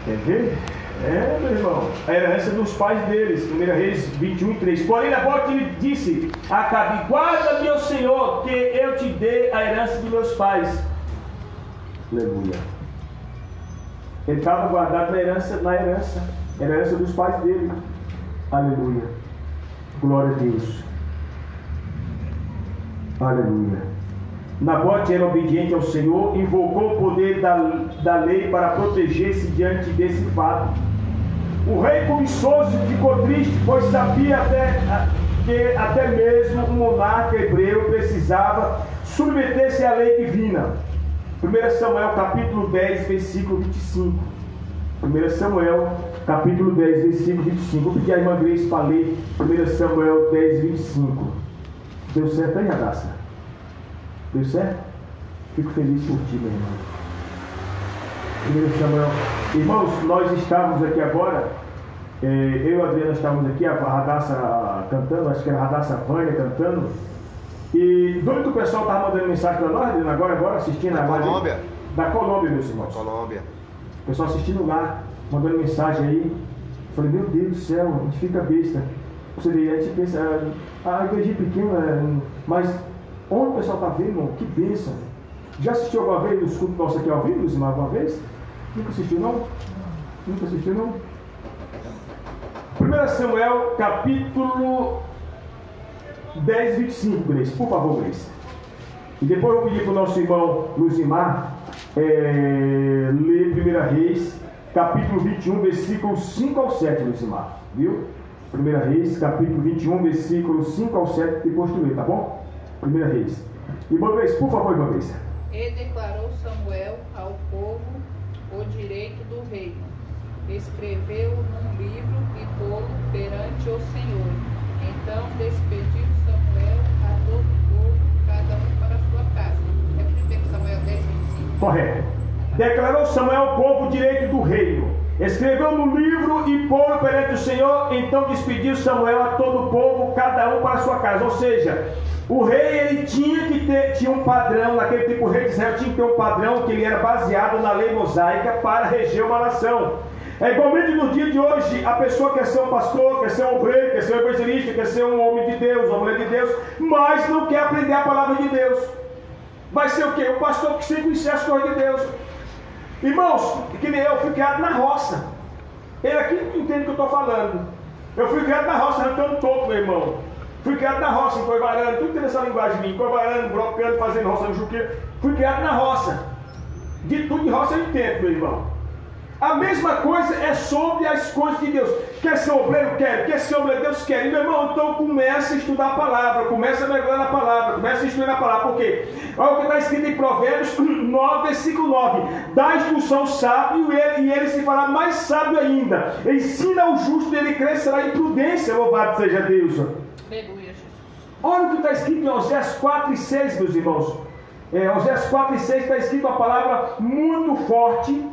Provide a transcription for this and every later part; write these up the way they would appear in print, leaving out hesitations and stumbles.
Quer ver? Meu irmão, a herança dos pais deles, 1 Reis 21:3. Porém, Nabote lhe disse a Acabe: guarda, meu senhor, que eu te dê a herança de meus pais. Aleluia. Ele estava guardado na herança, era a herança dos pais dele. Aleluia. Glória a Deus. Aleluia. Nabote era obediente ao Senhor, invocou o poder da lei para proteger-se diante desse fato. O rei cobiçoso ficou triste, pois sabia que até mesmo um monarca hebreu precisava submeter-se à lei divina. 1 Samuel capítulo 10, versículo 25. 1 Samuel capítulo 10, versículo 25. Vou pedir à irmã Grace para ler 1 Samuel 10, 25. Deu certo aí, Radassa? Deu certo? Fico feliz por ti, meu irmão. 1 Samuel. Irmãos, nós estávamos aqui agora, eu e a Adriana estávamos aqui, a Radassa cantando, acho que era a Radassa Vânia cantando. E do que o pessoal estava mandando mensagem para nós, Adriana, agora assistindo a live. Colômbia. Da Colômbia, meus irmãos. Colômbia. O pessoal assistindo lá, mandando mensagem aí. Eu falei, meu Deus do céu, a gente fica besta. Você vê, a gente pensa, a igreja pequena, mas onde o pessoal está vendo, irmão? Que bênção. Já assistiu alguma vez os cultos nossos aqui ao vivo, Luciano, alguma vez? Nunca assistiu, não? Nunca assistiu, não? 1 Samuel, capítulo 10, 25, Grace. Por favor, Grace. E depois eu vou pedir para o nosso irmão Luzimar ler 1 Reis, capítulo 21, versículos 5 ao 7, Luzimar. Viu? 1 Reis, capítulo 21, versículos 5 ao 7, depois tu lê, tá bom? 1 Reis. Irmã Grace, por favor, irmã Grace. E declarou Samuel ao povo o direito do reino. Escreveu num livro e pô-lo perante o Senhor. Então despediu Samuel a todo o povo, cada um para sua casa. É 1 Samuel 10, 25. Correto. Declarou Samuel ao povo o direito do reino. Escreveu no livro e pô-lo perante o Senhor. Então despediu Samuel a todo o povo, cada um para sua casa. Ou seja, o rei ele tinha um padrão, naquele tempo o rei de Israel tinha que ter um padrão que ele era baseado na lei mosaica para reger uma nação. É igualmente no dia de hoje, a pessoa quer ser um pastor, quer ser um obreiro, quer ser um evangelista, quer ser um homem de Deus, uma mulher de Deus, mas não quer aprender a palavra de Deus. Vai ser o quê? O pastor que sem conhecer as coisas de Deus. Irmãos, que nem eu fui criado na roça. Ele aqui não entende o que eu estou falando. Eu fui criado na roça, arrancando topo, meu irmão. Fui criado na roça, em Coivarano, tudo tem essa linguagem de mim, Coivarano, brocando, fazendo roça no juqueiro. Fui criado na roça. De tudo de roça eu entendo, meu irmão. A mesma coisa é sobre as coisas de Deus. Quer ser obreiro? Quer. Quer ser obreiro? Deus quer. E meu irmão, então começa a estudar a palavra, começa a mergulhar na palavra, começa a estudar a palavra. Por quê? Olha o que está escrito em Provérbios 9, versículo 9. Dá instrução ao sábio e ele se fará mais sábio ainda. Ensina ao justo e ele crescerá em prudência. Louvado seja Deus. Aleluia, Jesus. Olha o que está escrito em Oséias 4 e 6, meus irmãos. Oséias 4 e 6 está escrito uma palavra muito forte,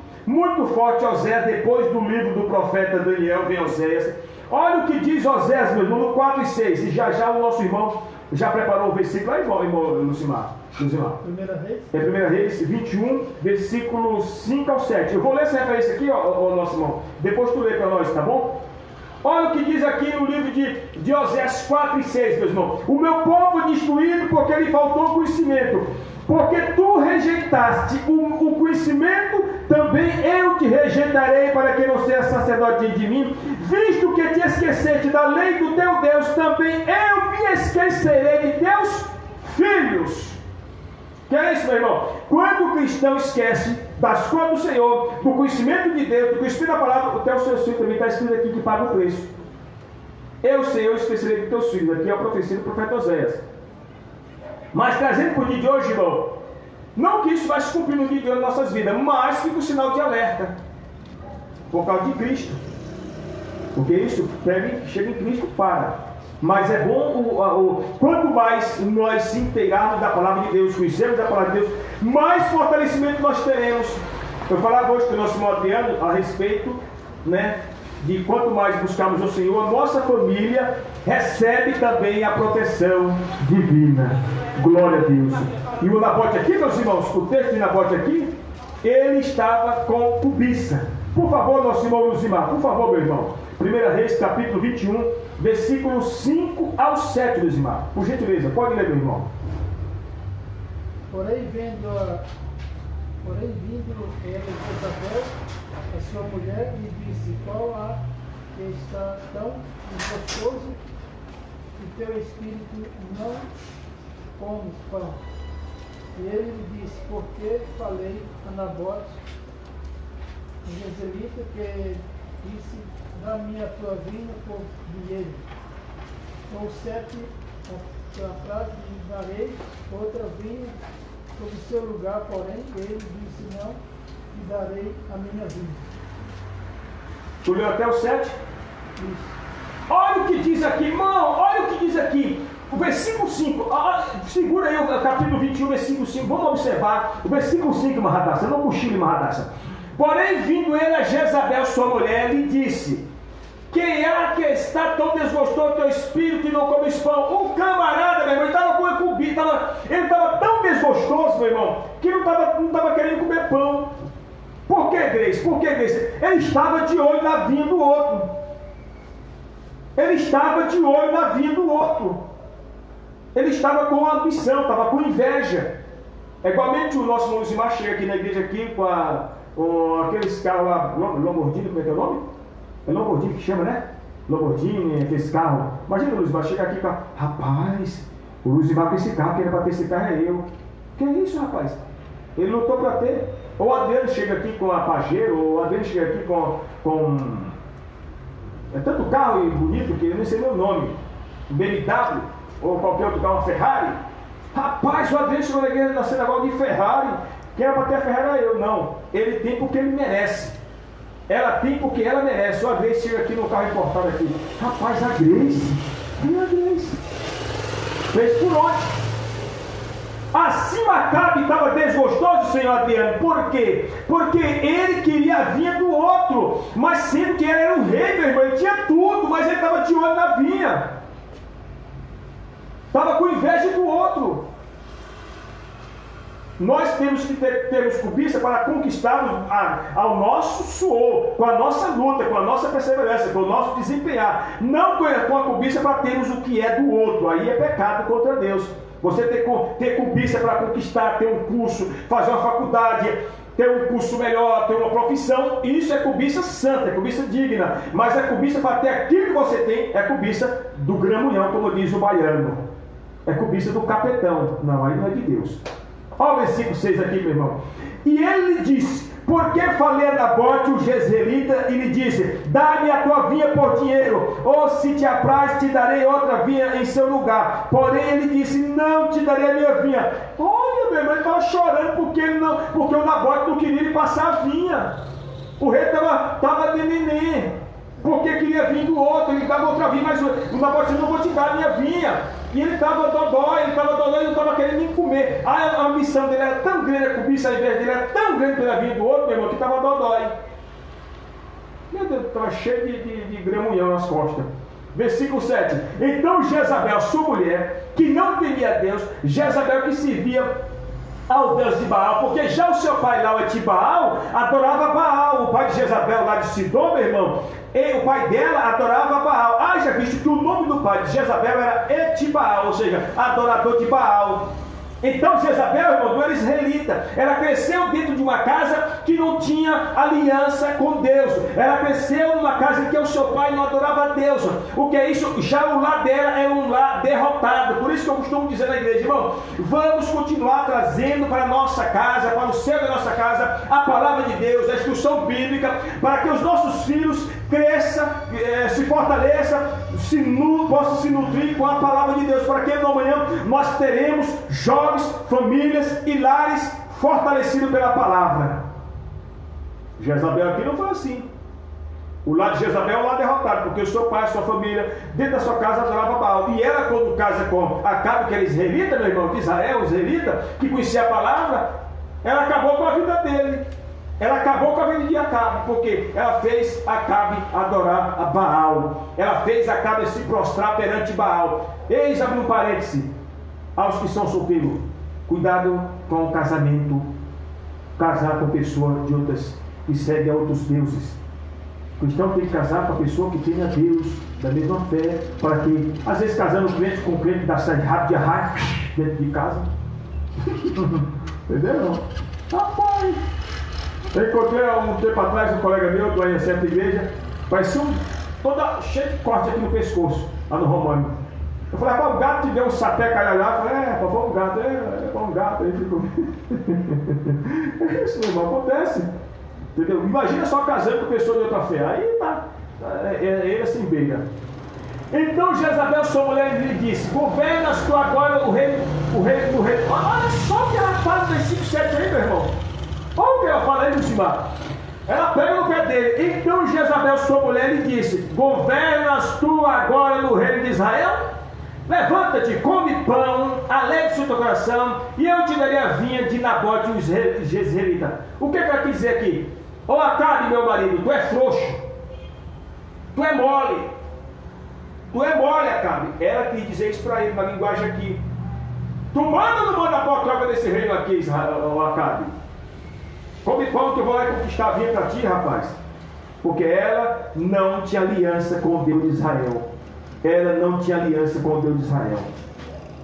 Oséias, depois do livro do profeta Daniel, vem Oséias. Olha o que diz Oséias, meu irmão, no 4 e 6. E já o nosso irmão já preparou o versículo aí, irmão Lucimar. 1 Reis? É 1 Reis 21, versículos 5 ao 7. Eu vou ler essa referência aqui, ó, nosso irmão. Depois tu lê para nós, tá bom? Olha o que diz aqui no livro de Oséias 4 e 6, meus irmãos. O meu povo é destruído porque lhe faltou conhecimento. Porque tu rejeitaste o conhecimento, também eu te rejeitarei para que não seja sacerdote de mim. Visto que te esqueceste da lei do teu Deus, também eu me esquecerei de teus filhos. Que é isso, meu irmão? Quando o cristão esquece das coisas do Senhor, do conhecimento de Deus, do conhecimento da palavra, até o seu filho também está escrito aqui que paga o preço. Eu, Senhor, esquecerei de teus filhos. Aqui é a profecia do profeta Oséias. Mas trazendo para o dia de hoje, irmão, não que isso vai se cumprir no dia de hoje nas nossas vidas, mas fica o sinal de alerta por causa de Cristo. Porque isso chega em Cristo para. Mas é bom, quanto mais nós se inteirarmos da palavra de Deus, conhecermos a palavra de Deus, mais fortalecimento nós teremos. Eu falava hoje com o nosso irmão Adriano a respeito, né, de quanto mais buscarmos o Senhor, a nossa família recebe também a proteção divina. Glória a Deus. E o Nabote aqui, meus irmãos, o texto de Nabote aqui, ele estava com cobiça. Por favor, nosso irmão Luzimar, por favor, meu irmão. 1 Reis, capítulo 21, versículos 5 ao 7, Luzimar. Por gentileza, pode ler, meu irmão. Porém, vindo ela, Jezabel, a sua mulher, lhe disse: qual há que está tão gostoso que teu espírito não come pão? E ele lhe disse: porque falei a Nabote, o jezreelita, que disse: dá-me a tua vinha por dinheiro. Com 7 atrás lhe darei outra vinha sobre o seu lugar, porém ele disse: não lhe darei a minha vinha. Tu leu até o 7? Isso. Olha o que diz aqui, irmão, olha o que diz aqui. O versículo 5, segura aí o capítulo 21, versículo 5, vamos observar o versículo 5, Mahadassa, não cochile, Mahadassa. Porém, vindo ele a Jezabel, sua mulher, lhe disse: quem é que está tão desgostoso teu espírito e não come pão? Um camarada, meu irmão, ele estava com a cubita, ele estava tão desgostoso, meu irmão, que não estava querendo comer pão. Por que, Grace? Por que, Grace? Ele estava de olho na vinha do outro. Ele estava de olho na vinha do outro. Ele estava com ambição, estava com inveja. É igualmente o nosso Luzimar chega aqui na igreja aqui com aqueles carros lá, Lamborghini, como é que é o nome? É Lamborghini que chama, né? Lamborghini, aqueles carros. Imagina o Luzimar chega aqui com rapaz, o Luzimar com esse carro, quem era para ter esse carro é eu. Que é isso, rapaz? Ele lutou para ter. Ou o Adriano chega aqui com a Pajero, ou o Adriano chega aqui com é tanto carro bonito que eu nem sei meu nome. BMW, ou qualquer outro carro, uma Ferrari. Rapaz, o Adriano chegou na sinagoga de Ferrari. Quem era para ter a Ferrari era eu. Não, ele tem porque ele merece. Ela tem porque ela merece. O Adriano chega aqui no carro importado aqui. Rapaz, a Grace. E a Grace? Fez por onde? Assim Acabe estava desgostoso, senhor Adriano. Por quê? Porque ele queria a vinha do outro. Mas sendo que ele era um rei, meu irmão, ele tinha tudo, mas ele estava de olho na vinha. Estava com inveja do outro. Nós temos que termos cobiça para conquistarmos ao nosso suor, com a nossa luta, com a nossa perseverança, com o nosso desempenhar. Não com a cobiça para termos o que é do outro. Aí é pecado contra Deus. Você ter cobiça para conquistar, ter um curso, fazer uma faculdade, ter um curso melhor, ter uma profissão, isso é cobiça santa, é cobiça digna. Mas a cobiça para ter aquilo que você tem é cobiça do gramunhão, como diz o baiano. É cobiça do capetão. Não, aí não é de Deus. Olha o versículo 6 aqui, meu irmão. E ele lhe disse: por que falei a Nabote, o jezreelita, e lhe disse: dá-me a tua vinha por dinheiro, ou se te apraz, te darei outra vinha em seu lugar. Porém ele disse: não te darei a minha vinha. Olha, meu irmão, ele estava chorando porque o Nabote não queria lhe passar a vinha. O rei estava de neném, porque queria vir do outro. Ele dava outra vinha, mas o Nabote disse: não vou te dar a minha vinha. E ele estava dodói, ele não estava querendo nem comer. A ambição dele era tão grande, a cobiça ao invés dele era tão grande pela vida do outro, meu irmão, que estava dodói. Meu Deus, estava cheio de gramunhão nas costas. Versículo 7. Então Jezabel, sua mulher, que não temia Deus, Jezabel que servia ao Deus de Baal, porque já o seu pai lá, o Etibaal, adorava Baal. O pai de Jezabel lá de Sidom, meu irmão, e o pai dela adorava Baal. Já visto que o nome do pai de Jezabel era Etibaal, ou seja, adorador de Baal. Então Jezabel, irmão, não era israelita. Ela cresceu dentro de uma casa que não tinha aliança com Deus. Ela cresceu numa casa que o seu pai não adorava a Deus. O que é isso? Já o lar dela era um lar derrotado. Por isso que eu costumo dizer na igreja: irmão, vamos continuar trazendo para a nossa casa, para o céu da nossa casa, a palavra de Deus, a instrução bíblica, para que os nossos filhos cresçam, se fortaleçam, possam se nutrir com a palavra de Deus, para que no amanhã nós teremos jovens, famílias e lares fortalecidos pela palavra. Jezabel aqui não foi assim. O lado de Jezabel é o lado derrotado, porque o seu pai, a sua família, dentro da sua casa adorava Baal. E ela, quando casa com Acabe, que era israelita, meu irmão, de Israel, israelita, que conhecia a palavra, ela acabou com a vida dele. Ela acabou com a vida de Acabe, porque ela fez Acabe adorar a Baal. Ela fez Acabe se prostrar perante Baal. Eis, abre um parêntese, aos que são solteiros: cuidado com o casamento, casar com pessoas de outras e segue a outros deuses. O cristão tem que casar com a pessoa que tem a Deus da mesma fé, para que, às vezes, casando crente com crente, dá certo rápido de arraio dentro de casa. Entendeu? Rapaz! Eu encontrei um tempo atrás um colega meu, do aí certa igreja, parecia toda cheio de corte aqui no pescoço, lá no Romano. Eu falei, rapaz, o gato te deu um sapé calhar lá. Eu falei, foi um gato, foi um gato. Aí ficou. É isso, meu irmão, acontece. Entendeu? Imagina só casando com pessoa de outra fé. Aí tá. Ele assim beira. Então Jezabel, sua mulher, lhe disse: governas tu agora o rei do rei. Olha só o que ela fala no versículo 7 aí, meu irmão. Olha o que ela fala aí, Lucimar. Ela pega no pé dele. Então Jezabel, sua mulher, lhe disse: governas tu agora no reino de Israel? Levanta-te, come pão, alegre-se o teu coração, e eu te darei a vinha de Nabote, os jezreelitas. O que ela quer dizer aqui? Ô Acabe, meu marido, tu é frouxo, tu é mole. Tu é mole, Acabe. Ela quis dizer isso para ele, na linguagem aqui. Tu manda ou não manda a potroca desse reino aqui, Acabe? Come pão que eu vou lá conquistar a vinha para ti, rapaz. Porque ela não tinha aliança com o Deus de Israel. Ela não tinha aliança com o Deus de Israel.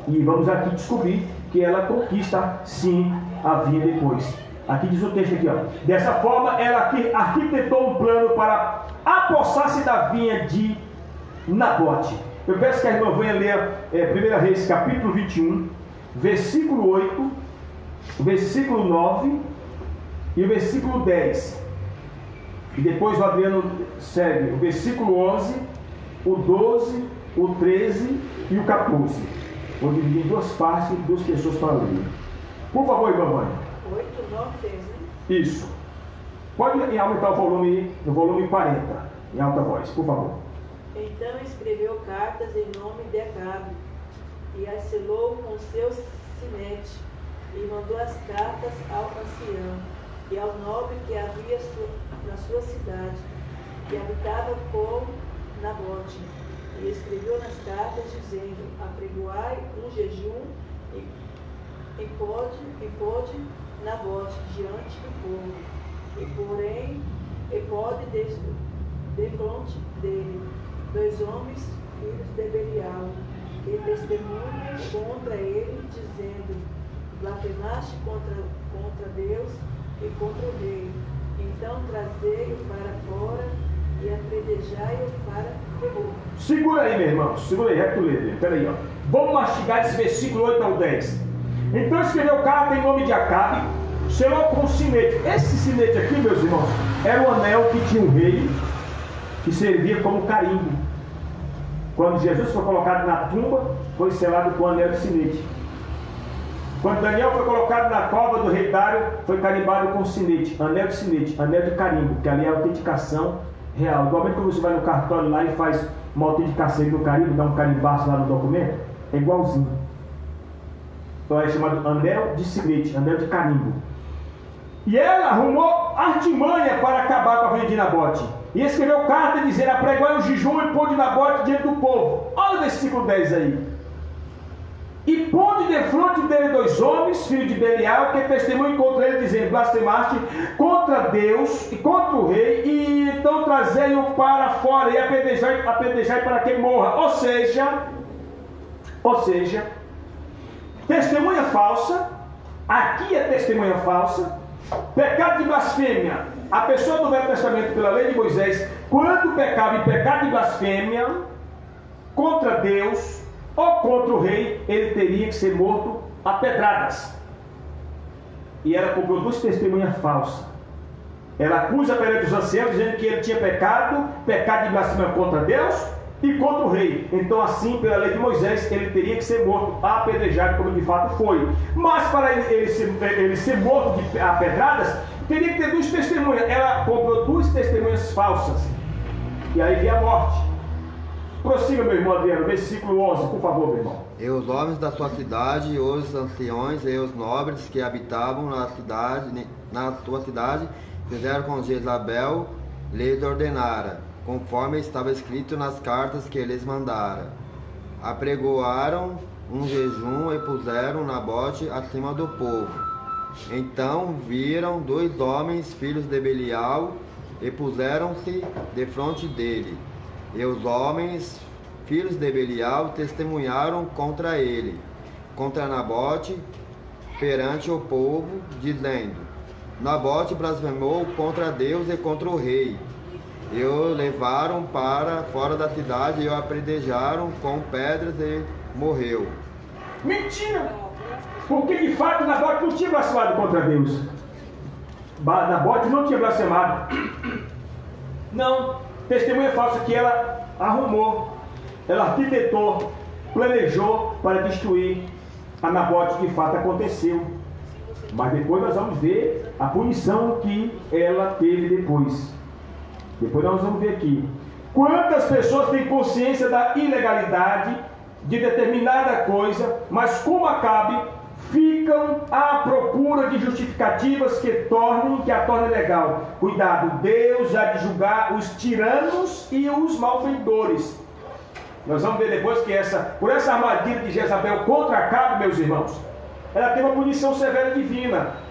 E vamos aqui descobrir que ela conquista sim a vinha depois. Aqui diz o texto aqui, ó. Dessa forma, ela arquitetou um plano para apossar-se da vinha de Nabote. Eu peço que a irmã venha ler 1 Reis capítulo 21, versículo 8, versículo 9 e o versículo 10. E depois o Adriano segue o versículo 11, o 12, o 13 e o 14. Vou dividir em duas partes e duas pessoas para ler. Por favor, irmã Vânia. 8, 9, 10, né? Isso. Pode aumentar o volume, no volume 40, em alta voz, por favor. Então escreveu cartas em nome de Acabe, e as selou com seu sinete, e mandou as cartas ao ancião e ao nobre que havia na sua cidade, que habitava com Nabote. E escreveu nas cartas, dizendo: apregoai um jejum e pode Nabote diante do povo, e pode defronte dele 2 homens, filhos de Belial, que testemunham contra ele, dizendo: blasfemaste contra Deus e contra o rei. Então trazei-o para fora e apredejai-o para o povo. Segura aí, meu irmão, segura aí, tu lê. Peraí, ó. Vamos mastigar esse versículo 8 ao 10. Então escreveu carta em nome de Acabe, selou com sinete. Esse sinete aqui, meus irmãos, era o anel que tinha o rei, que servia como carimbo. Quando Jesus foi colocado na tumba, foi selado com o anel de sinete. Quando Daniel foi colocado na cova do rei Dário, foi carimbado com sinete, anel de carimbo, que ali é a autenticação real. Igualmente quando você vai no cartório lá e faz uma autenticação no carimbo, dá um carimbaço lá no documento, é igualzinho. Então é chamado anel de sinete, anel de carimbo. E ela arrumou artimanha para acabar com a vinha de Nabote. E escreveu carta dizendo: apregoai o jejum e pôde Nabote diante do povo. Olha o versículo 10 aí. E pôde defronte dele 2 homens, filhos de Belial, que testemunham contra ele, dizendo: blasfemaste contra Deus e contra o rei, e então trazei-o para fora e apedrejai para que morra. Ou seja, testemunha falsa, aqui é testemunha falsa, pecado de blasfêmia. A pessoa do Velho Testamento, pela lei de Moisés, quando pecava em pecado de blasfêmia contra Deus ou contra o rei, ele teria que ser morto a pedradas. E ela comprou 2 testemunhas falsas. Ela acusa perante os anciãos, dizendo que ele tinha pecado de blasfêmia contra Deus e contra o rei. Então, assim, pela lei de Moisés, ele teria que ser morto apedrejado, como de fato foi. Mas para ele ser morto a pedradas, teria que ter 2 testemunhas. Ela comprou 2 testemunhas falsas. E aí veio a morte. Prossiga, meu irmão Adriano, versículo 11, por favor, meu irmão. E os homens da sua cidade, e os anciões e os nobres que habitavam na tua cidade, fizeram com Jezabel, lhes ordenara, conforme estava escrito nas cartas que eles mandara. Apregoaram um jejum e puseram Nabote acima do povo. Então viram 2 homens, filhos de Belial, e puseram-se defronte dele. E os homens, filhos de Belial, testemunharam contra ele, contra Nabote, perante o povo, dizendo: Nabote blasfemou contra Deus e contra o rei. E o levaram para fora da cidade e o apedrejaram com pedras e morreu. Mentira! Porque de fato Nabote não tinha blasfemado contra Deus. Nabote não tinha blasfemado. Não. Testemunha falsa que ela arrumou, ela arquitetou, planejou para destruir a Nabote. De fato aconteceu. Mas depois nós vamos ver a punição que ela teve depois. Depois nós vamos ver aqui. Quantas pessoas têm consciência da ilegalidade de determinada coisa, mas como Acabe, ficam à procura de justificativas que a tornem legal. Cuidado, Deus há de julgar os tiranos e os malfeitores. Nós vamos ver depois que por essa armadilha de Jezabel contra Acabe, meus irmãos, ela tem uma punição severa divina.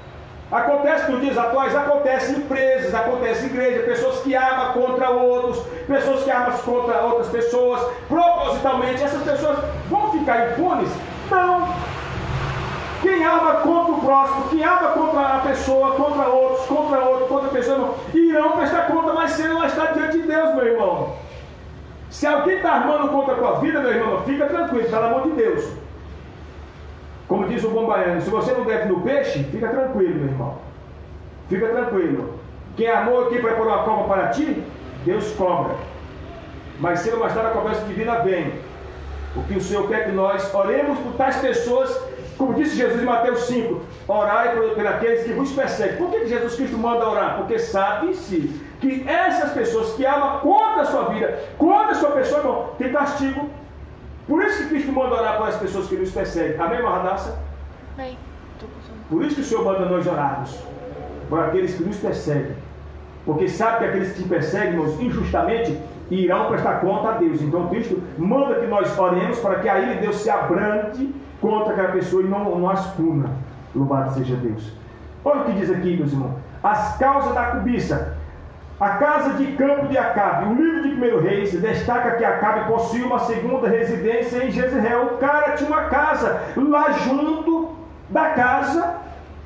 Acontece nos dias atuais, acontece em empresas, acontece em igreja, pessoas que armam contra outros, pessoas que armam contra outras pessoas, propositalmente. Essas pessoas vão ficar impunes? Não. Quem arma contra o próximo, quem arma contra a pessoa, contra outros, contra a pessoa, não, irão prestar conta mais cedo ou mais tarde diante de Deus, meu irmão. Se alguém está armando contra a tua vida, meu irmão, fica tranquilo, pelo amor de Deus. Como diz o bom baiano, se você não deve no peixe, fica tranquilo, meu irmão. Fica tranquilo. Quem armou aqui para pôr uma cobra para ti, Deus cobra. Mas cedo ou mais tarde a cobrança divina vem. O que o Senhor quer que nós oremos por tais pessoas, como disse Jesus em Mateus 5, orai por aqueles que vos perseguem. Por que Jesus Cristo manda orar? Porque sabe-se que essas pessoas que amam contra a sua vida, contra a sua pessoa, não, tem castigo. Por isso que Cristo manda orar para as pessoas que nos perseguem. Amém, Marradaça? Amém. Por isso que o Senhor manda nós orarmos por aqueles que nos perseguem. Porque sabe que aqueles que te perseguem, irmãos, injustamente, irão prestar conta a Deus. Então Cristo manda que nós oremos para que a ira de Deus se abrande contra aquela pessoa e não as puna. Louvado seja Deus. Olha o que diz aqui, meus irmãos. As causas da cobiça. A casa de campo de Acabe. O livro de 1 Reis destaca que Acabe possuía uma segunda residência em Jezreel. O cara tinha uma casa lá junto da casa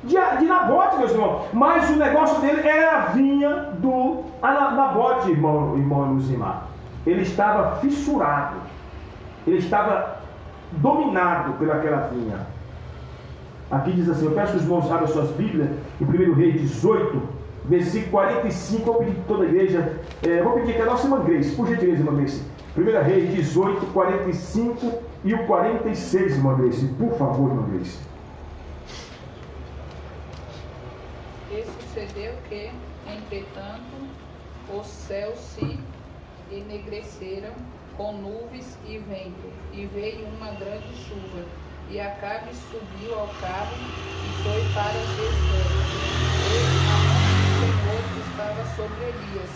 de Nabote, meus irmãos. Mas o negócio dele era a vinha do Nabote, irmão Luzimar. Ele estava fissurado. Ele estava dominado pelaquela vinha. Aqui diz assim, eu peço que os irmãos abram suas Bíblias, em 1 Reis 18, versículo 45, vou pedir que toda a igreja, vou pedir que a nossa irmã Grace, por gentileza, irmã Grace, 1 Reis 18, 45 e o 46, irmã Grace, por favor, irmã Grace. E sucedeu que, entretanto, os céus se enegreceram com nuvens e vento, e veio uma grande chuva, e Acabe subiu ao cabo e foi para Jezreel. O Senhor estava sobre Elias,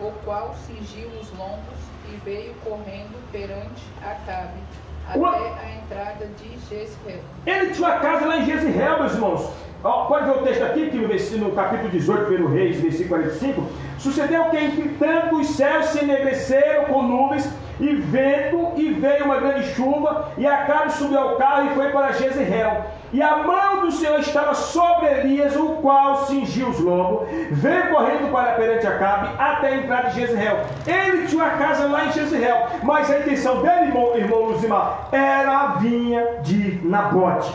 o qual cingiu os lombos e veio correndo perante Acabe, até a entrada de Jezreel. Ele tinha uma casa lá em Jezreel, meus irmãos. Pode ver o texto aqui, que no capítulo 18, 1 Reis, versículo 45. Sucedeu que, entretanto, os céus se enegreceram com nuvens e vento, e veio uma grande chuva, e Acabe subiu ao carro e foi para Jezreel. E a mão do Senhor estava sobre Elias, o qual cingiu os lombos, veio correndo para perante Acabe, até a entrada de Jezreel. Ele tinha uma casa lá em Jezreel, mas a intenção dele, irmão Luzimar, era a vinha de Nabote.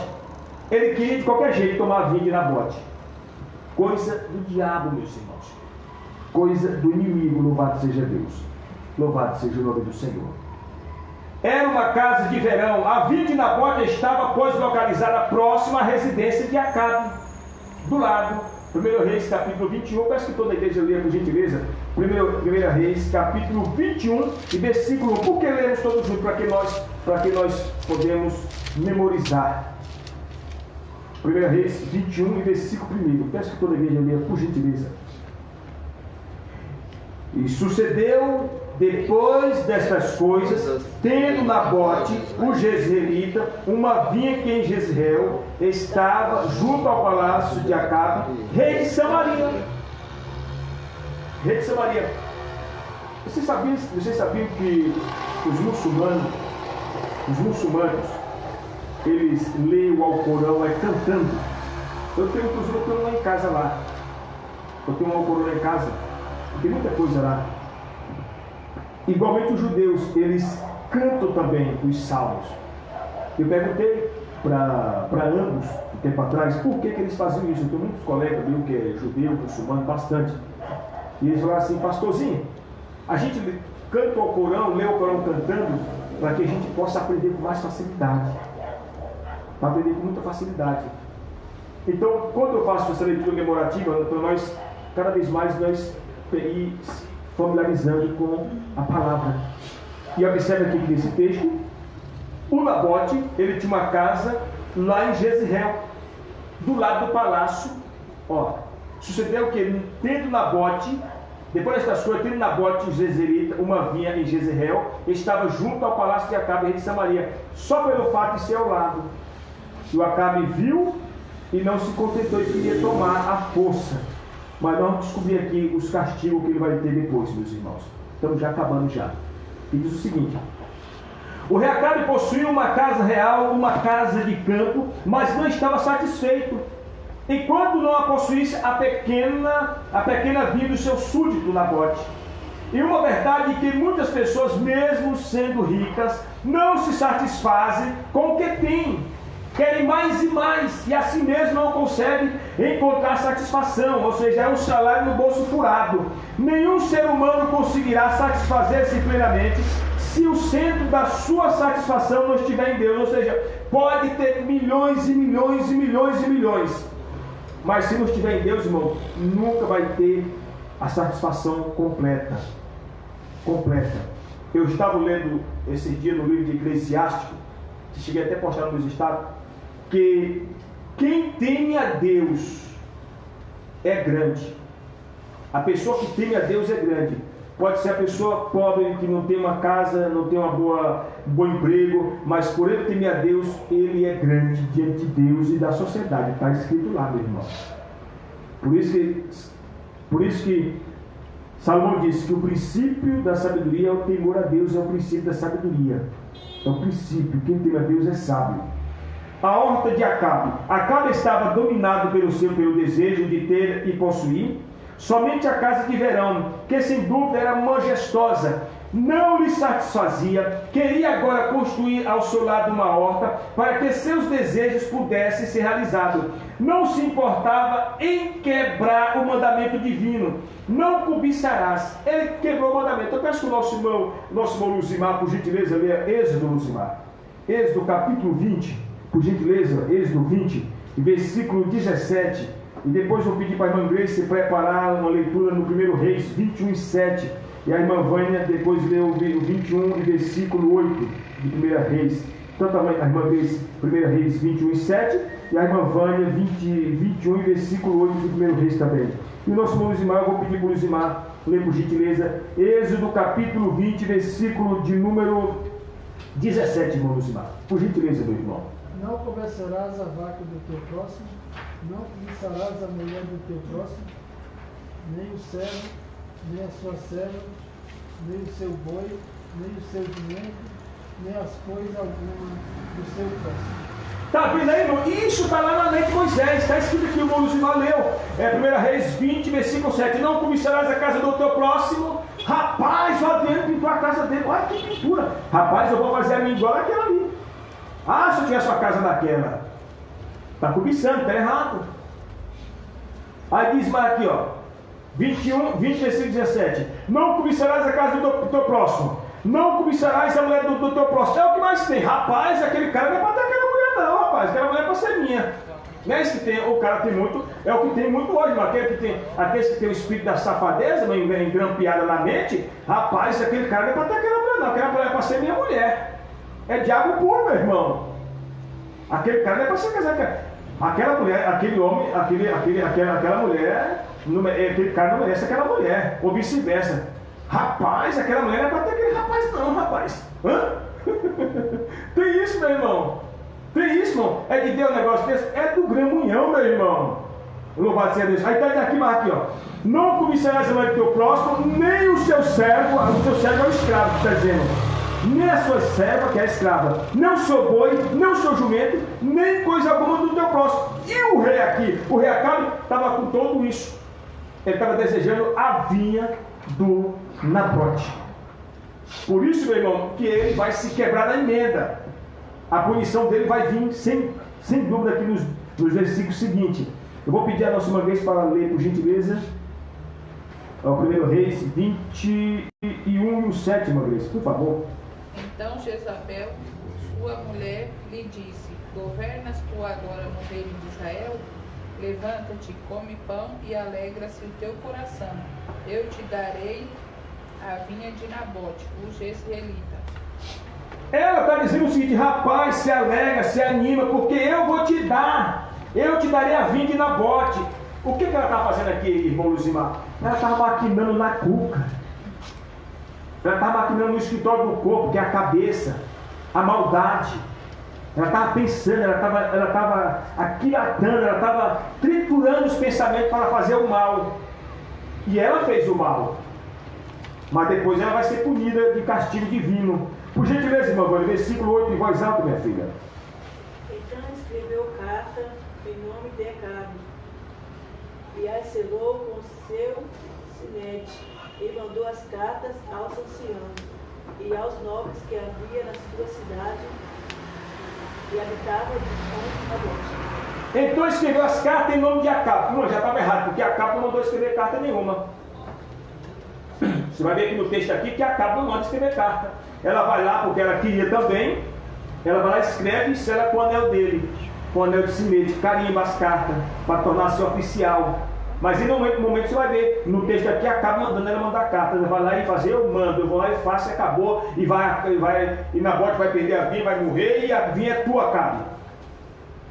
Ele queria de qualquer jeito tomar a vinha de Nabote. Coisa do diabo, meus irmãos. Coisa do inimigo, louvado seja Deus. Louvado seja o nome do Senhor. Era uma casa de verão. A vinha de Nabote estava, pois, localizada próxima à residência de Acabe, do lado. 1 Reis, capítulo 21. Peço que toda a igreja leia, por gentileza. 1 Reis, capítulo 21, e versículo 1. Por que lemos todos juntos? Para que nós podemos memorizar. 1 Reis 21 e versículo 1. Peço que toda a igreja leia, por gentileza. E sucedeu depois destas coisas, tendo Nabote, o jezreelita, uma vinha que em Jezreel estava junto ao palácio de Acabe, rei de Samaria. Rei de Samaria. Vocês sabiam que os muçulmanos, eles leem o Alcorão cantando? Eu tenho lá em casa lá. Eu tenho um Alcorão lá em casa. Tem muita coisa lá. Igualmente os judeus, eles cantam também os salmos. Eu perguntei para ambos, um tempo atrás, por que eles faziam isso. Eu tenho muitos colegas meus que é judeu, muçulmano, bastante. E eles falaram assim, pastorzinho, a gente canta o Alcorão, lê o Alcorão cantando, para que a gente possa aprender com mais facilidade. Para aprender com muita facilidade. Então, quando eu faço essa leitura memorativa, então nós, cada vez mais, nós ir familiarizando com a palavra. E observe aqui que nesse texto, o Nabote, ele tinha uma casa lá em Jezreel, do lado do palácio. Ó, sucedeu que tendo Nabote, depois destas coisas, tendo Nabote, o jezreelita, uma vinha em Jezreel, estava junto ao palácio de Acabe, rei de Samaria, só pelo fato de ser ao lado. E o Acabe viu e não se contentou e queria tomar a força. Mas nós vamos descobrir aqui os castigos que ele vai ter depois, meus irmãos. Estamos já acabando já. E diz o seguinte: o rei Acabe possuía uma casa real, uma casa de campo, mas não estava satisfeito, enquanto não a possuísse a pequena vinha do seu súdito Nabote. E uma verdade é que muitas pessoas, mesmo sendo ricas, não se satisfazem com o que têm. Querem mais e mais, e assim mesmo não conseguem encontrar satisfação, ou seja, é um salário no bolso furado. Nenhum ser humano conseguirá satisfazer-se plenamente se o centro da sua satisfação não estiver em Deus, ou seja, pode ter milhões e milhões e milhões e milhões, mas se não estiver em Deus, irmão, nunca vai ter a satisfação completa. Eu estava lendo esse dia no livro de Eclesiástico, que cheguei até a postar no meu estado, que quem teme a Deus é grande. A pessoa que teme a Deus é grande. Pode ser a pessoa pobre que não tem uma casa, não tem um bom emprego, mas por ele temer a Deus, ele é grande diante de Deus e da sociedade. Está escrito lá, meu irmão. Por isso que Salomão disse que o princípio da sabedoria é o temor a Deus, é o princípio da sabedoria. É o princípio. Quem teme a Deus é sábio. A horta de Acabe. Acabe estava dominado pelo desejo de ter e possuir. Somente a casa de verão, que sem dúvida era majestosa, não lhe satisfazia. Queria agora construir ao seu lado uma horta para que seus desejos pudessem ser realizados. Não se importava em quebrar o mandamento divino. Não cobiçarás. Ele quebrou o mandamento. Eu peço que o nosso irmão Luzimar, por gentileza, leia Êxodo, Luzimar. Êxodo capítulo 20. Por gentileza, Êxodo 20, versículo 17. E depois vou pedir para a irmã Grace preparar uma leitura no 1 Reis 21 e 7. E a irmã Vânia depois lê o 21 e versículo 8 de 1 Reis. Tanto a irmã Grace, 1 Reis 21 e 7. E a irmã Vânia 21 e versículo 8 de 1 Reis também. E o nosso irmão Luzimar, eu vou pedir para o Luzimar ler por gentileza Êxodo capítulo 20, versículo de número 17, irmão Luzimar. Por gentileza, meu irmão. Não cobiçarás a vaca do teu próximo, não cobiçarás a mulher do teu próximo, nem o servo, nem a sua serva, nem o seu boi, nem o seu jumento, nem as coisas alguma do seu próximo. Está vendo aí, irmão? Isso está lá na lei de Moisés, está escrito aqui, o irmão Luzimar leu. É 1 Reis 20, versículo 7. Não cobiçarás a casa do teu próximo. Rapaz, o Adriano pintou a casa dele. Olha que pintura. Rapaz, eu vou fazer a minha igual aquela ali. Ah, se eu tivesse uma casa daquela. Está cobiçando, está errado. Aí diz mais aqui, ó. 20, versículo 17. Não cobiçarás a casa do teu próximo. Não cobiçarás a mulher do teu próximo. É o que mais tem. Rapaz, aquele cara não é para ter aquela mulher não, rapaz. Aquela mulher é para ser minha. Não é isso que tem, o cara tem muito, é o que tem muito hoje, mas aqueles que tem o espírito da safadeza, engrampeada na mente, rapaz, aquele cara não é para ter aquela mulher não. Aquela mulher é para ser minha mulher. É diabo puro, meu irmão. Aquele cara não é para ser casado. Aquela mulher, aquele homem, aquela mulher, aquele cara não merece aquela mulher. Ou vice-versa. Rapaz, aquela mulher não é para ter aquele rapaz não, rapaz. Hã? Tem isso, meu irmão. Tem isso, irmão. É de Deus um negócio desse? É do gramunhão, meu irmão. Louvado seja Deus. Aí está aqui, mas aqui, ó. Não cobiçarás a mulher do teu próximo, nem o seu servo é o escravo, que está dizendo. Nem a sua serva, que é a escrava, nem o seu boi, nem o seu jumento, nem coisa alguma do teu próximo. E o rei aqui, o rei Acabe, estava com tudo isso. Ele estava desejando a vinha do Nabote. Por isso, meu irmão, que ele vai se quebrar na emenda. A punição dele vai vir, sem dúvida, aqui nos versículos seguintes. Eu vou pedir a nossa irmã Grace para ler, por gentileza, o 1 Reis 21 e 7, irmã Grace, por favor. Então Jezabel, sua mulher, lhe disse: Governas tu agora no reino de Israel? Levanta-te, come pão e alegra-se o teu coração. Eu te darei a vinha de Nabote, o jezreelita. Ela está dizendo o seguinte: rapaz, se alegra, se anima, porque eu vou te dar. Eu te darei a vinha de Nabote. O que ela está fazendo aqui, irmão Luzimar? Ela está maquinando na cuca. Ela está maquinando no escritório do corpo, que é a cabeça, a maldade. Ela estava pensando, ela estava aquilatando, ela estava triturando os pensamentos para fazer o mal. E ela fez o mal. Mas depois ela vai ser punida de castigo divino. Por gentileza, irmã, versículo 8 em voz alta, minha filha. Então escreveu carta em nome de Acabe, e as selou com seu sinete, e mandou as cartas aos anciãos e aos nobres que havia na sua cidade e habitavam de Nabote. Então escreveu as cartas em nome de Acabe. Não, já estava errado, porque Acabe não mandou escrever carta nenhuma. Você vai ver aqui no texto aqui que Acabe não manda escrever carta. Ela vai lá porque ela queria também. Ela vai lá, escreve e sela com o anel dele, com o anel de sinete, carimba as cartas para tornar-se oficial. Mas em um momento você vai ver, no texto aqui Acabe mandando ela mandar carta. Ela vai lá e fazer, eu mando, eu vou lá e faço, e acabou. E Nabote vai perder a vinha, vai morrer, e a vinha é tua, Acabe.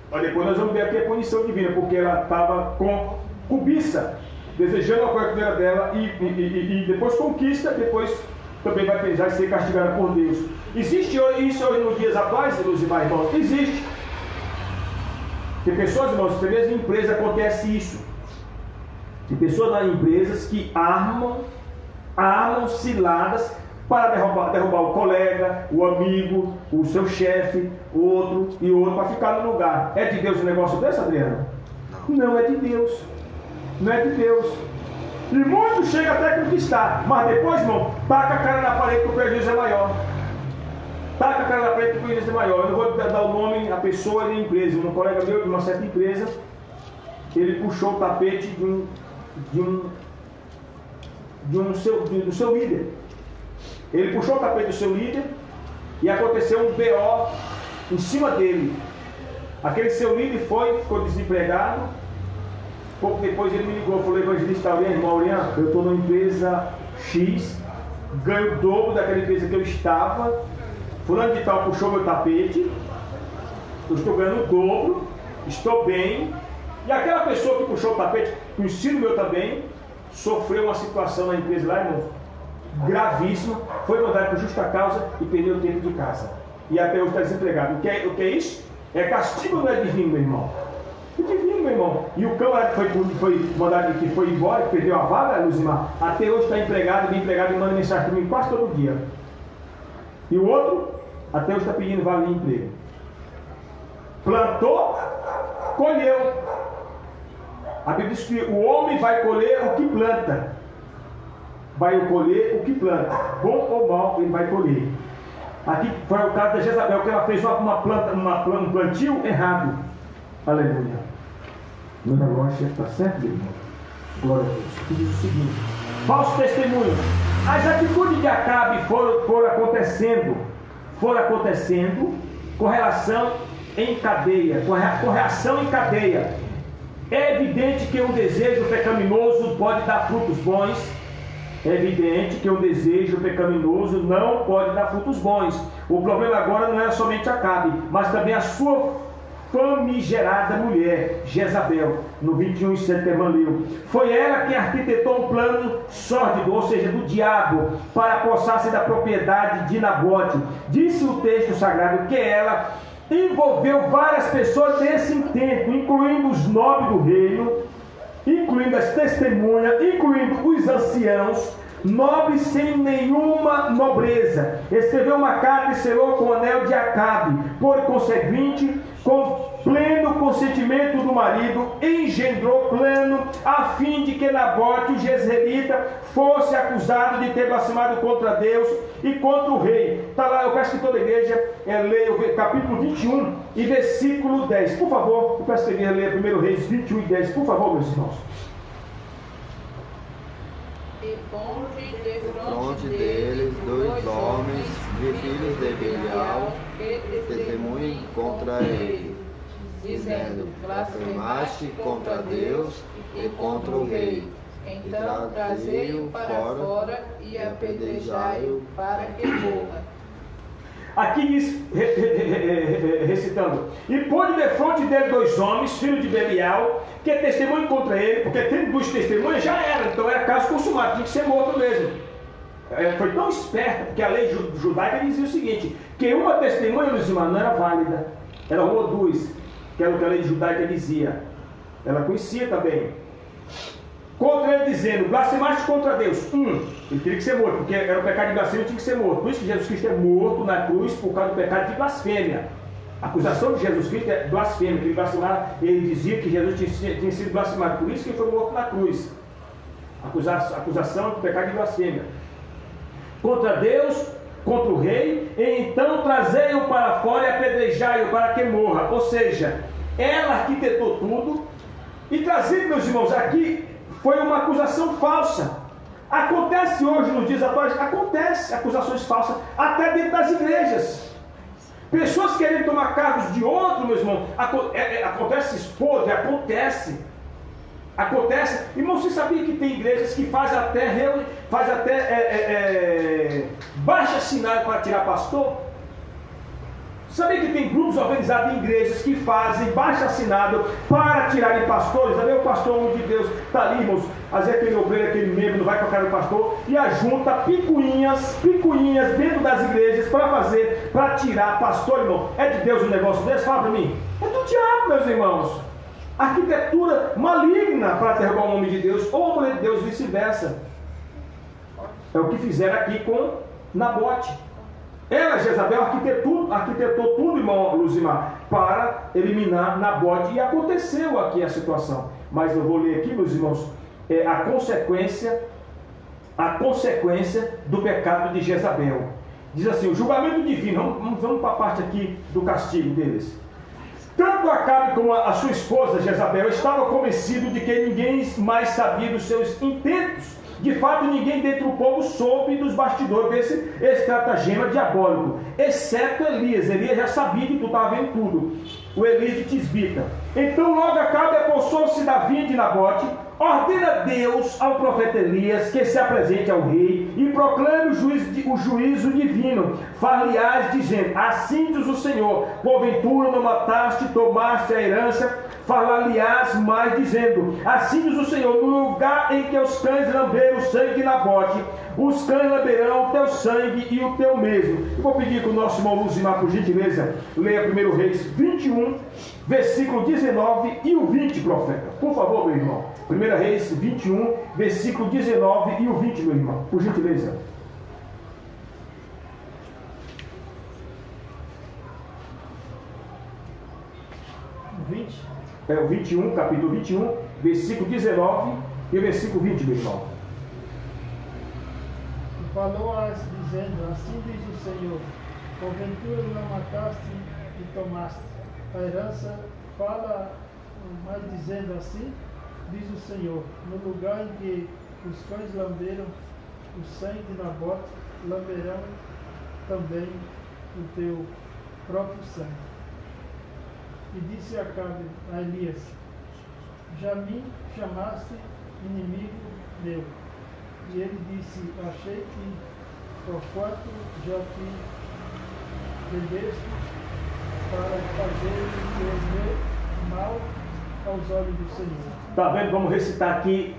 Mas depois nós vamos ver aqui a punição divina, porque ela estava com cobiça, desejando a coisa dela, e depois conquista, depois também vai precisar ser castigada por Deus. Existe isso hoje nos dias atuais, Luzimar, irmãos? Existe. Tem pessoas, irmãos, até mesmo em empresa acontece isso. Tem pessoas nas empresas que armam ciladas para derrubar o colega, o amigo, o seu chefe, outro e outro, para ficar no lugar. É de Deus um negócio desse, Adriano? Não é de Deus. Não é de Deus. E muitos chegam até a conquistar, mas depois, irmão, taca a cara na parede que o prejuízo é maior. Taca a cara na parede que o prejuízo é maior. Eu não vou dar o nome à pessoa e à empresa. Um colega meu de uma certa empresa, ele puxou o tapete do seu líder. Ele puxou o tapete do seu líder e aconteceu um BO em cima dele. Aquele seu líder ficou desempregado. Pouco depois ele me ligou, falou: evangelista Aurian, irmão Aurian, eu estou numa empresa X, ganho o dobro daquela empresa que eu estava. Fulano de tal puxou meu tapete, eu estou ganhando o dobro, estou bem. E aquela pessoa que puxou o tapete, conhecido meu também, sofreu uma situação na empresa lá, irmão, gravíssima, foi mandado por justa causa e perdeu o tempo de casa. E até hoje está desempregado. O que é isso? É castigo, não é divino, meu irmão? É divino, meu irmão. E o camarada que foi mandado, que foi embora, que perdeu a vaga, Luzimar, até hoje está empregado e manda mensagem para mim quase todo dia. E o outro, até hoje está pedindo vaga de emprego. Plantou, colheu. A Bíblia diz que o homem vai colher o que planta. Vai colher o que planta. Bom ou mal, ele vai colher. Aqui foi o caso da Jezabel, que ela fez um plantio errado. Aleluia. Meu negócio está certo, meu irmão? Glória a Deus. Que diz o seguinte: falso testemunho. As atitudes de Acabe foram acontecendo com relação em cadeia, com reação em cadeia. É evidente que um desejo pecaminoso pode dar frutos bons. É evidente que um desejo pecaminoso não pode dar frutos bons. O problema agora não é somente Acabe, mas também a sua famigerada mulher, Jezabel, no 21, Senterman leu. Foi ela quem arquitetou um plano sórdido, ou seja, do diabo, para apossar-se da propriedade de Nabote. Disse o texto sagrado que ela envolveu várias pessoas nesse intento, incluindo os nobres do reino, incluindo as testemunhas, incluindo os anciãos, nobres sem nenhuma nobreza. Escreveu uma carta e selou com o anel de Acabe. Por conseguinte, com pleno consentimento do marido, engendrou plano a fim de que Nabote, o jezreelita, fosse acusado de ter blasfemado contra Deus e contra o rei. Está lá, eu peço que toda a igreja leia o capítulo 21 e versículo 10. Por favor, eu peço que a igreja leia 1 Reis 21 e 10. Por favor, meus irmãos. E ponte Fronte deles 2 homens, filhos de Belial, que testemunhem contra ele, dizendo: blasfemaste contra Deus e contra o rei. Então trazei-o para fora e apedrejai-o para que morra. Aqui diz, recitando: e pôde de fronte dele 2 homens, filhos de Belial, que testemunham contra ele, porque tendo 2 testemunhas já era, então era caso consumado, tinha que ser morto mesmo. Foi tão esperta, porque a lei judaica dizia o seguinte: que uma testemunha, Luiz Irmão, não era válida, era 1 ou 2, que era o que a lei judaica dizia. Ela conhecia também. Contra ele dizendo: blasfemaste contra Deus. Ele teria que ser morto, porque era o pecado de blasfêmia, tinha que ser morto. Por isso que Jesus Cristo é morto na cruz por causa do pecado de blasfêmia. A acusação de Jesus Cristo é blasfêmia, que ele blasfemava, ele dizia que Jesus tinha sido blasfemado, por isso que ele foi morto na cruz. Acusação do pecado de blasfêmia. Contra Deus, contra o rei, e então trazei-o para fora e apedrejai-o para que morra. Ou seja, ela arquitetou tudo e trazido, meus irmãos, aqui foi uma acusação falsa. Acontece hoje, nos dias atuais, acontece acusações falsas, até dentro das igrejas. Pessoas querem tomar cargos de outro, meu irmão. Acontece isso, pode, acontece. Acontece. Irmão, você sabia que tem igrejas que faz até baixa assinado para tirar pastor? Sabia que tem grupos organizados em igrejas que fazem baixo assinado para tirarem pastores? Sabe, o pastor, homem de Deus, está ali, irmãos, às vezes aquele obreiro, aquele membro, não vai para a cara do pastor, e ajunta picuinhas dentro das igrejas para tirar pastor, irmão. É de Deus um negócio desse? Fala para mim. É do diabo, meus irmãos. Arquitetura maligna para derrubar um homem de Deus, ou uma mulher de Deus, vice-versa. É o que fizeram aqui com Nabote. Ela, Jezabel, arquitetou tudo, irmão Luzimar, para eliminar Nabote. E aconteceu aqui a situação. Mas eu vou ler aqui, meus irmãos, a consequência do pecado de Jezabel. Diz assim: o julgamento divino. Vamos para a parte aqui do castigo deles. Tanto Acabe como a sua esposa Jezabel estava convencido de que ninguém mais sabia dos seus intentos. De fato, ninguém dentro do povo soube dos bastidores desse estratagema diabólico, exceto Elias. Elias já sabia que tu estava vendo tudo. O Elias de Tisbita. Então logo Acabe apossou-se da vinha de Nabote. Ordena Deus ao profeta Elias que se apresente ao rei e proclame o juízo divino. Far-lhe-ás dizendo: assim diz o Senhor, porventura não mataste, tomaste a herança. Falar-lhe-ás mais dizendo: assim diz o Senhor, no lugar em que os cães lamberam o sangue de Nabote, os cães lamberão o teu sangue e o teu mesmo. Eu vou pedir que o nosso irmão Luzimar, por gentileza, leia 1 Reis 21, versículo 19 e o 20, profeta. Por favor, meu irmão. 1 Reis 21, versículo 19 e o 20, meu irmão. Por gentileza. O 21, capítulo 21, versículo 19 e o versículo 20, meu irmão. E falou-as dizendo: assim diz o Senhor, porventura não mataste e tomaste a herança. Fala mais dizendo: assim diz o Senhor, no lugar em que os cães lamberam o sangue de Nabote, lamberão também o teu próprio sangue. E disse Acabe a Elias: já me chamaste inimigo meu. E ele disse: achei que, porquanto já te vendeste para fazer o que é mal aos olhos do Senhor. Está vendo? Vamos recitar aqui.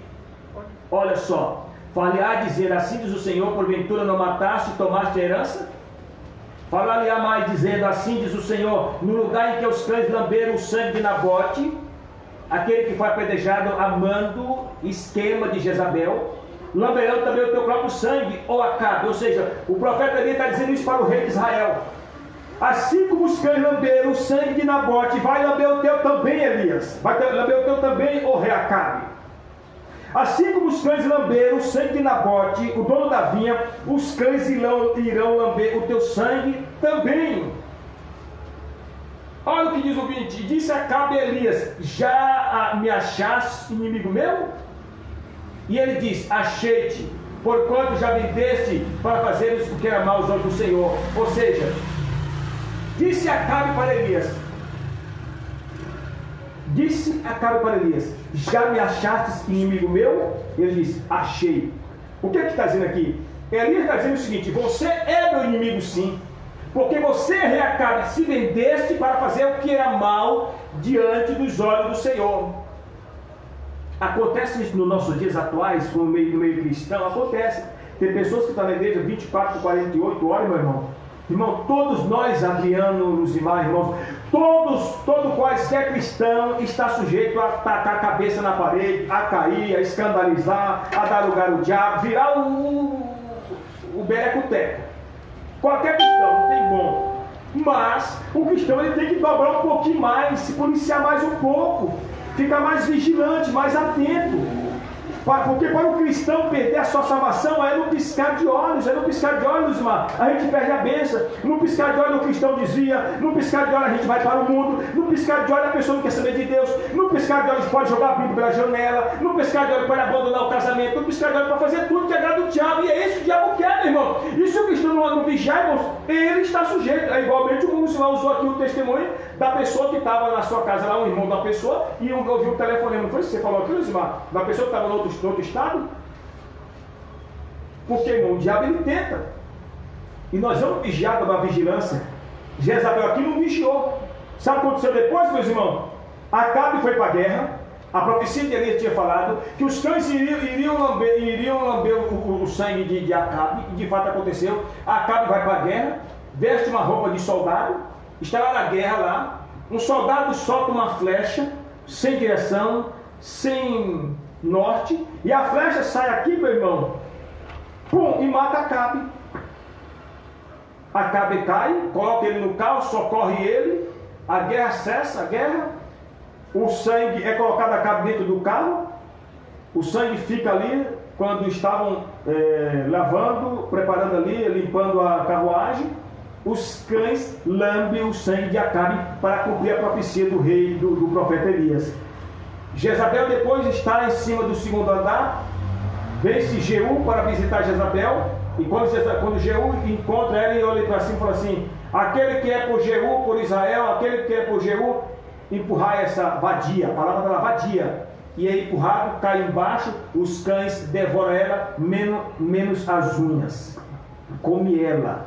Olha só. Fale-á dizer, assim diz o Senhor, porventura não mataste e tomaste a herança? Falar-lhe-á mais dizendo, assim diz o Senhor, no lugar em que os cães lamberam o sangue de Nabote, aquele que foi apedrejado amando esquema de Jezabel, lamberão também o teu próprio sangue, ó Acabe. Ou seja, o profeta ali está dizendo isso para o rei de Israel. Assim como os cães lamberam o sangue de Nabote, vai lamber o teu também, Elias. Vai lamber o teu também, ó rei Acabe. Assim como os cães lamberam o sangue de Nabote, o dono da vinha, os cães irão lamber o teu sangue também. Olha o que diz o 20. Disse Acabe a Elias, já me achaste inimigo meu? E ele diz, achei-te, porquanto já me deste para fazeres o que era mal aos olhos do Senhor. Ou seja, disse Acabe para Elias, já me achaste inimigo meu? Ele diz, achei. O que é que está dizendo aqui? Elias está dizendo o seguinte, você é meu inimigo sim, porque você, rei Acabe, se vendeste para fazer o que era mal diante dos olhos do Senhor. Acontece isso nos nossos dias atuais, no meio cristão, acontece. Tem pessoas que estão na igreja 24, 48 horas, meu irmão. Irmão, todos nós, Adriano, Luzimar, irmãos, todo qualquer cristão está sujeito a tacar a cabeça na parede, a cair, a escandalizar, a dar lugar ao diabo, virar o bereco-teco. Qualquer cristão não tem bom. Mas o cristão ele tem que dobrar um pouquinho mais, se policiar mais um pouco, ficar mais vigilante, mais atento. Porque para o cristão perder a sua salvação é no piscar de olhos, irmão. A gente perde a bênção. No piscar de olhos o cristão desvia, no piscar de olhos a gente vai para o mundo, no piscar de olhos a pessoa não quer saber de Deus, no piscar de olhos pode jogar a Bíblia pela janela, no piscar de olhos pode abandonar o casamento, no piscar de olhos pode fazer tudo que agrada o diabo, e é isso que o diabo quer, meu irmão. E se o cristão não vigiar, irmãos, ele está sujeito. É igualmente o Mundo usou aqui o testemunho da pessoa que estava na sua casa lá, um irmão da pessoa, e ouviu o telefonema. Não foi isso que você falou aqui, Lusimar? Da pessoa que estava no outro estado? Porque, irmão, o diabo ele tenta. E nós vamos vigiar com a vigilância. Jezabel aqui não vigiou. Sabe o que aconteceu depois, meus irmãos? Acabe foi para a guerra. A profecia de Elias tinha falado que os cães iriam lamber o sangue de Acabe. E de fato aconteceu. Acabe vai para a guerra, veste uma roupa de soldado, está lá na guerra lá. Um soldado solta uma flecha sem direção, sem norte, e a flecha sai aqui, meu irmão, pum, e mata Acabe. Acabe cai, coloca ele no carro, socorre ele, a guerra cessa, o sangue é colocado Acabe dentro do carro, o sangue fica ali, quando estavam lavando, preparando ali, limpando a carruagem, os cães lambem o sangue de Acabe para cumprir a profecia do rei, do profeta Elias. Jezabel depois está em cima do segundo andar, vence Jeú para visitar Jezabel, e quando Jeú encontra ela, ele olha para cima e fala assim, aquele que é por Jeú, por Israel, aquele que é por Jeú, empurrar essa vadia, a palavra dela vadia, e é empurrado, cai embaixo, os cães devoram ela, menos as unhas, come ela.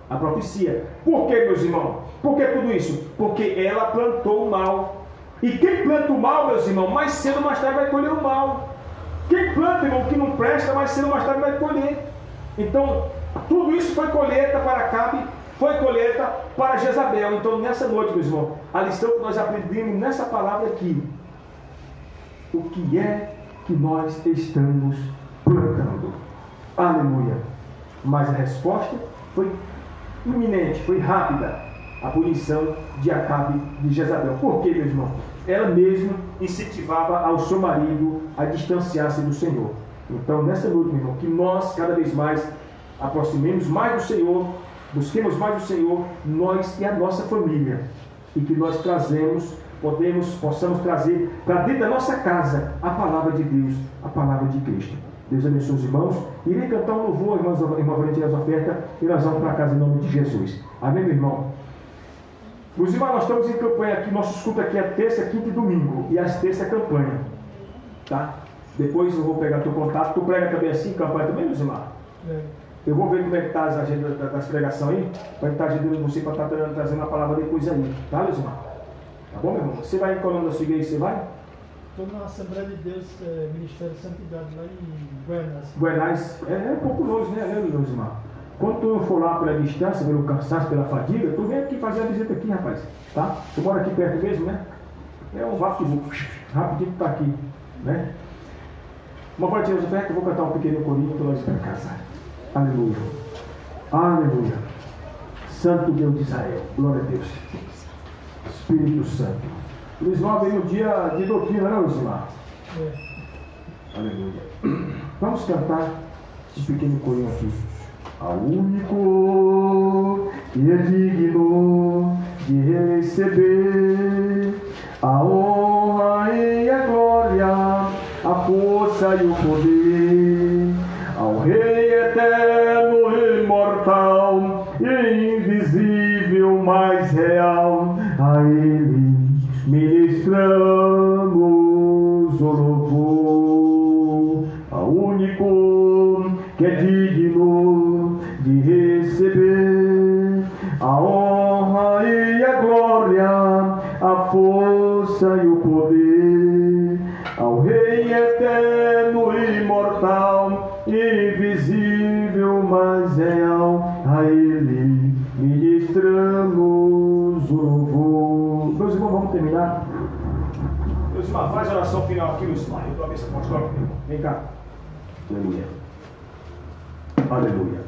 A profecia. Por que, meus irmãos? Por que tudo isso? Porque ela plantou o mal. E quem planta o mal, meus irmãos, mais cedo ou mais tarde vai colher o mal. Quem planta, irmão, que não presta, mais cedo ou mais tarde vai colher. Então, tudo isso foi colheita para Acabe, foi colheita para Jezabel. Então, nessa noite, meus irmãos, a lição que nós aprendemos nessa palavra aqui, o que é que nós estamos plantando? Aleluia. Mas a resposta foi iminente, foi rápida. A punição de Acabe de Jezabel. Por quê, meu irmão? Ela mesma incentivava ao seu marido a distanciar-se do Senhor. Então, nessa noite, meu irmão, que nós cada vez mais aproximemos mais do Senhor, busquemos mais do Senhor, nós e a nossa família. E que nós possamos trazer para dentro da nossa casa a palavra de Deus, a palavra de Cristo. Deus abençoe os irmãos. Irei cantar um louvor, irmã Valentina Oferta, e nós vamos para casa em nome de Jesus. Amém, meu irmão? Meus irmãos, nós estamos em campanha aqui, nosso escuta aqui é terça, quinta e domingo, e às terças é campanha, tá? Depois eu vou pegar teu contato, tu prega também assim, campanha também, meus irmãos? Eu vou ver como é que está as agendas das pregações aí, para estar agendando você para estar trazendo a palavra depois aí. Tá, Luizmar? Tá bom, meu irmão? Você vai em qual nome da sua igreja? Você vai? Estou na Assembleia de Deus, Ministério de Santidade, lá em Guanás. Guanás. É um pouco longe, né, Luizmar? Quando tu for lá pela distância, pelo cansaço, pela fadiga, tu vem aqui fazer a visita aqui, rapaz. Tá? Tu mora aqui perto mesmo, né? É um rapidinho tu tá aqui, né? Uma voz de oferta, eu vou cantar um pequeno corinho para nós ir para casa. Aleluia. Aleluia. Santo Deus de Israel. Glória a Deus. Espírito Santo. Luizmar veio no dia de doutrina, né, Luizmar? É. Aleluia. Vamos cantar esse pequeno corinho aqui. Ao único que é digno de receber a honra e a glória, a força e o poder, ao Rei eterno e imortal e invisível, mais real, a Ele ministramos o louvor. Ao único que é digno de receber a honra e a glória, a força e o poder, ao Rei eterno e imortal, invisível, mas real, a Ele ministramos o louvor. Meus irmãos, vamos terminar. Meus irmãos, faz a oração final aqui, meus irmãos. Eu estou a ver se pode colocar. Vem cá. Aleluia. Aleluia.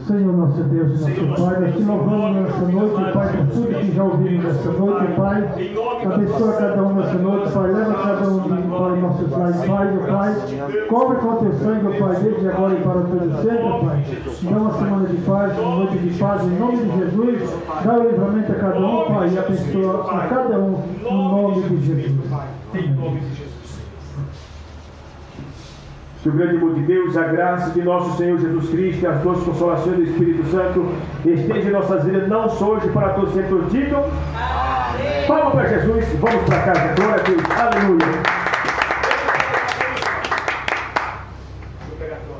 Senhor nosso Deus e nosso Pai, nós te louvamos nessa noite, Pai, por tudo que já ouvimos nessa noite, Pai. Abençoa cada um nessa noite, Pai. Leva cada um de Pai, nossos lares, Pai, Pai. Cobre com teu sangue, Pai, desde agora e para todo sempre, Pai. Dá uma semana de paz, uma noite de paz, em nome de Jesus. Dá o livramento a cada um, Pai, e abençoa a cada um, no nome de Jesus. Em nome de Jesus. Que o grande amor de Deus, a graça de nosso Senhor Jesus Cristo e as doces consolações do Espírito Santo estejam em nossas vidas, não só hoje, para todos sempre. Digam amém. Palma para Jesus, vamos para casa. Glória a Deus, aleluia. Deixa eu pegar a tua.